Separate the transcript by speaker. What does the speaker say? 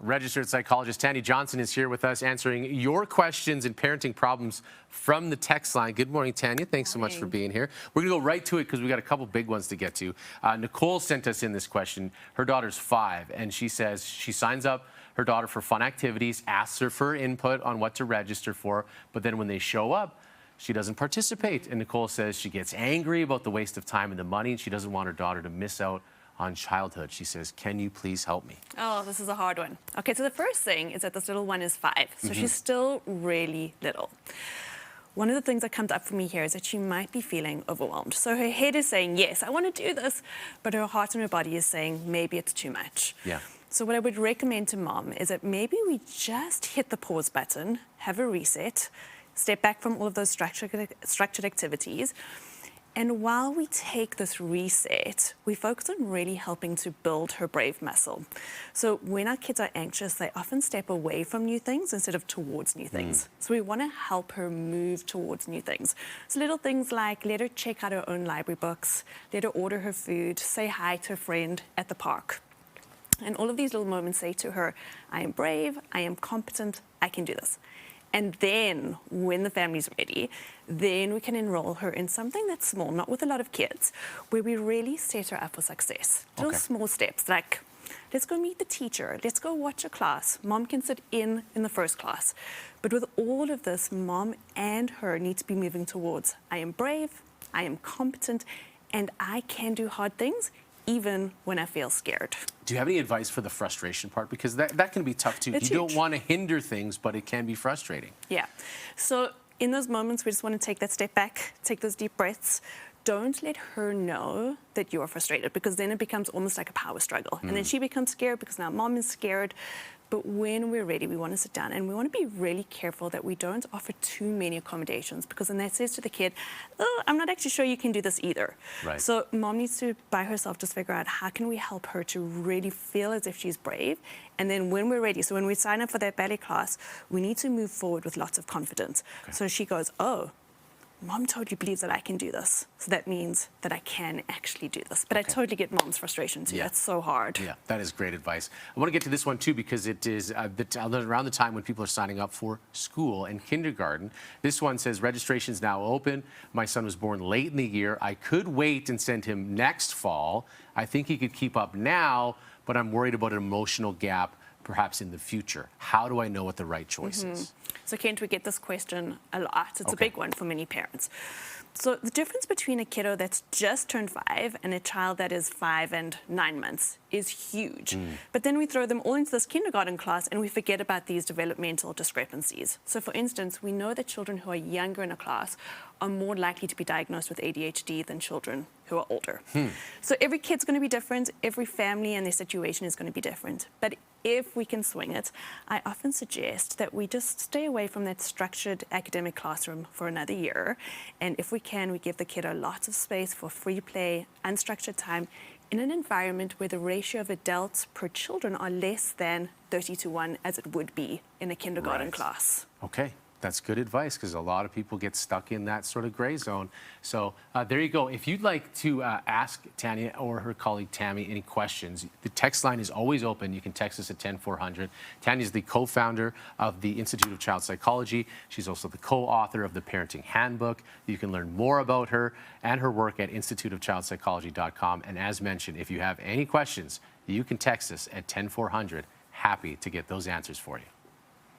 Speaker 1: Registered psychologist Tania Johnson is here with us answering your questions and parenting problems from the text line. Good morning, Tania. Thanks so much for being here. We're going to go right to it because we got a couple big ones to get to. Nicole sent us in this question. Her daughter's 5, and she says she signs up her daughter for fun activities, asks her for input on what to register for, but then when they show up, she doesn't participate. And Nicole says she gets angry about the waste of time and the money, and she doesn't want her daughter to miss out on childhood. She says, can you please help me?
Speaker 2: Oh, this is a hard one. Okay, so the first thing is that this little one is 5, so she's still really little. One of the things that comes up for me here is that she might be feeling overwhelmed. So her head is saying, yes, I want to do this, but her heart and her body is saying, maybe it's too much.
Speaker 1: Yeah.
Speaker 2: So what I would recommend to mom is that maybe we just hit the pause button, have a reset, step back from all of those structured activities. And while we take this reset, we focus on really helping to build her brave muscle. So when our kids are anxious, they often step away from new things instead of towards new things. So we want to help her move towards new things. So little things like let her check out her own library books, let her order her food, say hi to a friend at the park. And all of these little moments say to her, I am brave, I am competent, I can do this. And then, when the family's ready, then we can enroll her in something that's small, not with a lot of kids, where we really set her up for success. Little small steps, like, let's go meet the teacher, let's go watch a class. Mom can sit in the first class. But with all of this, mom and her need to be moving towards, I am brave, I am competent, and I can do hard things, even when I feel scared.
Speaker 1: Do you have any advice for the frustration part? Because that can be tough too.
Speaker 2: It's
Speaker 1: you
Speaker 2: huge.
Speaker 1: don't want to hinder things, but it can be frustrating.
Speaker 2: Yeah. So in those moments, we just want to take that step back, take those deep breaths. Don't let her know that you're frustrated, because then it becomes almost like a power struggle. And then she becomes scared because now mom is scared. But when we're ready, we want to sit down and we want to be really careful that we don't offer too many accommodations, because then that says to the kid, oh, I'm not actually sure you can do this either.
Speaker 1: Right.
Speaker 2: So mom needs to, by herself, just figure out how can we help her to really feel as if she's brave. And then when we're ready, so when we sign up for that ballet class, we need to move forward with lots of confidence. So she goes, oh, mom totally believes that I can do this. So that means that I can actually do this. But I totally get mom's frustration too. That's so hard.
Speaker 1: Yeah, that is great advice. I want to get to this one too, because it is around the time when people are signing up for school and kindergarten. This one says, registration is now open. My son was born late in the year. I could wait and send him next fall. I think he could keep up now, but I'm worried about an emotional gap perhaps in the future. How do I know what the right choice is?
Speaker 2: So Kent, we get this question a lot. It's a big one for many parents. So the difference between a kiddo that's just turned 5 and a child that is 5 and 9 months is huge. But then we throw them all into this kindergarten class and we forget about these developmental discrepancies. So for instance, we know that children who are younger in a class are more likely to be diagnosed with ADHD than children who are older. So every kid's going to be different, every family and their situation is going to be different. But if we can swing it, I often suggest that we just stay away from that structured academic classroom for another year. And if we can, we give the kiddo lots of space for free play, unstructured time, in an environment where the ratio of adults per children are less than 30-1, as it would be in a kindergarten class.
Speaker 1: Okay. That's good advice, because a lot of people get stuck in that sort of gray zone. So there you go. If you'd like to ask Tania or her colleague Tammy any questions, the text line is always open. You can text us at 10400. Tania is the co-founder of the Institute of Child Psychology. She's also the co-author of the Parenting Handbook. You can learn more about her and her work at instituteofchildpsychology.com. And as mentioned, if you have any questions, you can text us at 10400. Happy to get those answers for you.